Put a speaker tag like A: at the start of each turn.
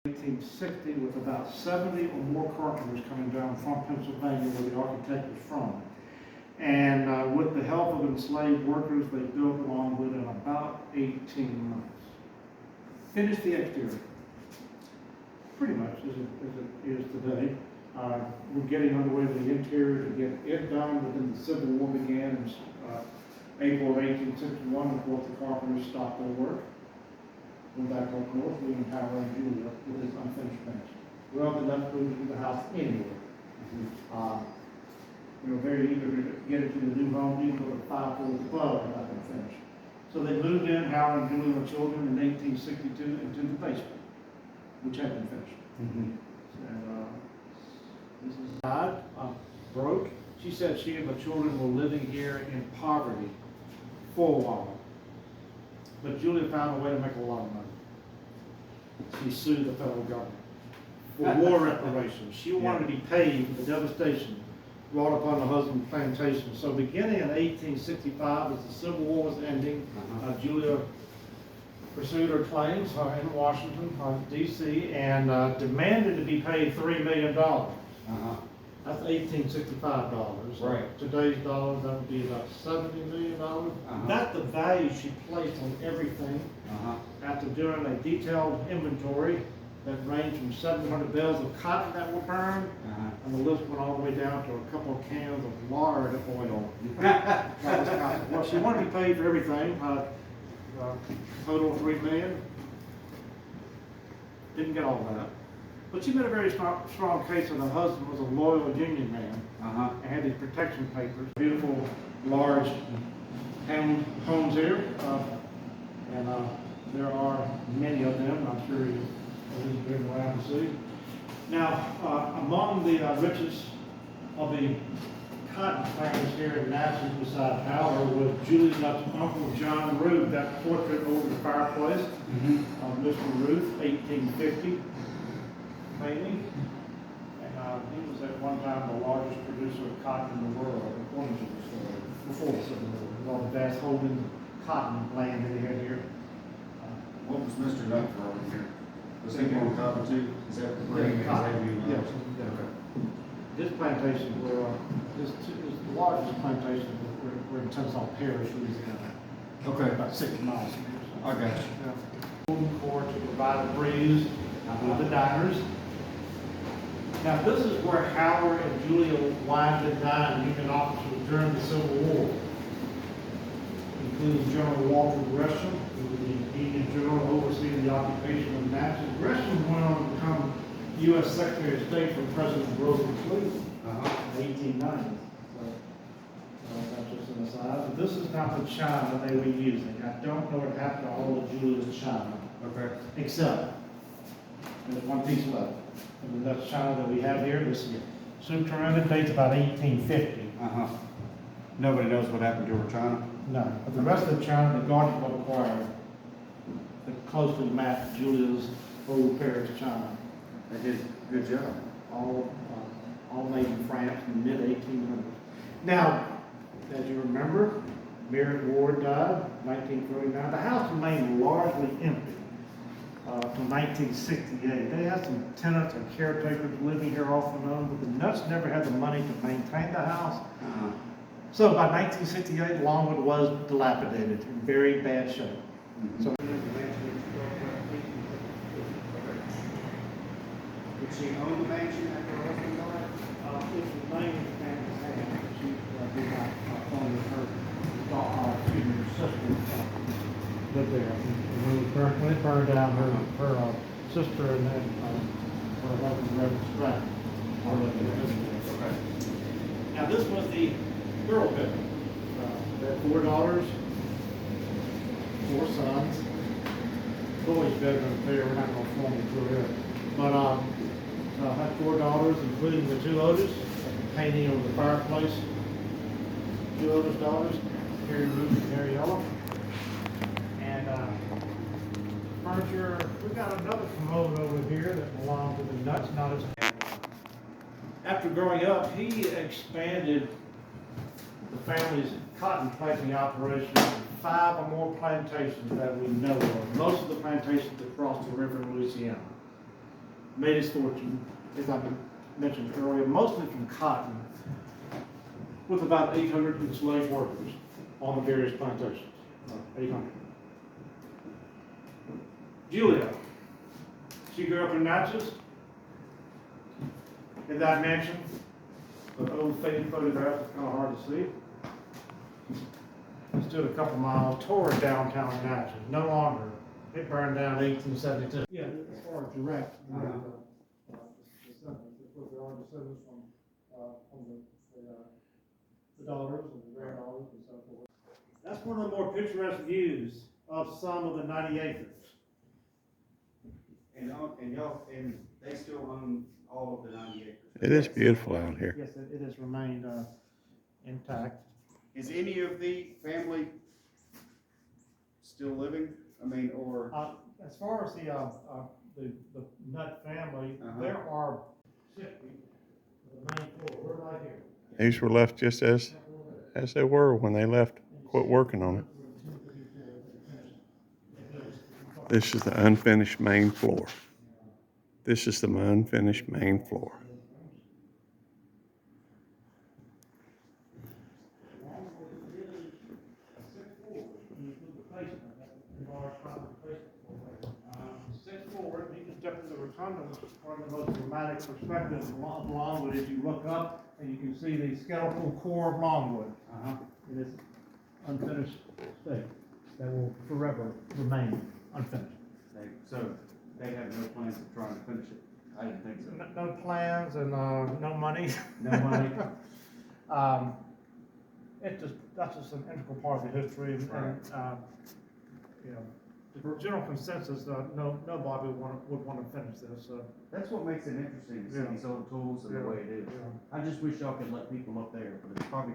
A: 1860 with about 70 or more carpenters coming down from Pennsylvania, where the architect was from. And with the help of enslaved workers, they built Longwood in about 18 months. Finished the exterior, pretty much as it is today. We're getting underway with the interior to get it done, but then the Civil War began in April of 1861. Of course, the carpenters stopped their work. Went back up north, leaving Howard and Julia with his unfinished mansion. Well, they left moving to the house anyway. We were very eager to get into the new home, even though the 5 floors above had not been finished. So they moved in, Howard and Julia and children, in 1862 into the basement, which had been finished. And this is died, broke. She said she and the children were living here in poverty for a while. But Julia found a way to make a lot of money. She sued the federal government for war reparations. She wanted to be paid for the devastation brought upon the husband's plantation. So beginning in 1865, as the Civil War was ending, Julia pursued her claims in Washington, D.C., and demanded to be paid $3 million. That's $1865.
B: Right.
A: Today's dollars, that would be about $70 million. That's the value she placed on everything. After doing a detailed inventory that ranged from 700 bales of cotton that were burned, and the list went all the way down to a couple of cans of lard oil. Well, she wanted to be paid for everything. Total of $3 million. Didn't get all that. But she made a very strong case that her husband was a loyal Union man and had these protection papers. Beautiful, large homes here, and there are many of them. I'm sure you've been around to see. Now, among the richest of the cotton planters here in Natchez beside Howler was Julia's uncle John Ruth. That portrait over the fireplace of Mr. Ruth, 1850. Painting, and he was at one time the largest producer of cotton in the world, according to the story, before the Civil War, with all the vast holdings of cotton land that he had here.
C: What was Mr. Duck for over here? Was he going cotton too? Is that the green?
A: Yes. This plantation his largest plantation were in Tennessee Parish, Louisiana.
C: Okay.
A: About 6 miles from here.
C: I got you.
A: Moving forward to provide a breeze with the diners. Now, this is where Howard and Julia wined and dined Union officers during the Civil War, including General Walter Gresham, who was the Union general overseeing the occupation of Natchez. Gresham went on to become U.S. Secretary of State for President Grover Cleveland in 1890. So that's just an aside. But this is not the china they were using. I don't know what happened to all of Julia's china.
C: Okay.
A: Except there's one piece left. And that's china that we have here. This soup tureen dates about 1850.
C: Nobody knows what happened to her china?
A: No, but the rest of the china, the garden club acquired, that closely matched Julia's old Paris china.
C: They did a good job.
A: All made in France in the mid-1800s. Now, as you remember, Mary Ward died in 1939. The house remained largely empty from 1968. They had some tenants and caretakers living here off and on, but the Nuts never had the money to maintain the house. So by 1968, Longwood was dilapidated, in very bad shape. So
C: Did she own the mansion after her husband died?
A: it's remained in family's hands. She did not own her sister lived there. When it burned down, her sister and then her husband, Reverend Stratton, all lived there. Now this was the girl pit. They had 4 daughters, 4 sons. Boys' bedroom there, we're not going to form it through here. But had 4 daughters, including the 2 oldest, painting over the fireplace. 2 oldest daughters, Mary Ruth and Mary Ella. And furniture, we got another commode over here that belonged to the Nuts, not as. After growing up, he expanded the family's cotton planting operation to 5 or more plantations that we know of. Most of the plantations across the river in Louisiana. made his fortune, as I mentioned earlier, mostly from cotton, with about 800 enslaved workers on the various plantations. 800. Julia, she grew up in Natchez, in that mansion. The old faded photograph is kind of hard to see. It stood a couple miles toward downtown Natchez, no longer. It burned down in 1872. Yeah, as far as direct, there are descendants from the daughters and the granddaughters and so forth. That's one of the more picturesque views of some of the 90 acres.
C: And they still own all of the 90 acres?
B: It is beautiful out here.
A: Yes, it has remained intact.
C: Is any of the family still living? I mean, or?
A: As far as the Nutt family, there are 50 the main floor. We're right here.
B: These were left just as they were when they left, quit working on it. This is the unfinished main floor. This is the unfinished main floor.
A: Sixth floor, you can step to the rotunda, which is one of the most dramatic perspectives of Longwood. As you look up and you can see the skeletal core of Longwood. It is unfinished state that will forever remain unfinished.
C: So they have no plans of trying to finish it? I didn't think so.
A: No plans and no money.
C: No money?
A: That's just an integral part of the history, and you know, the general consensus, nobody would want to finish this.
C: That's what makes it interesting, to see these old tools and the way it is. I just wish y'all could let people up there, but it's probably too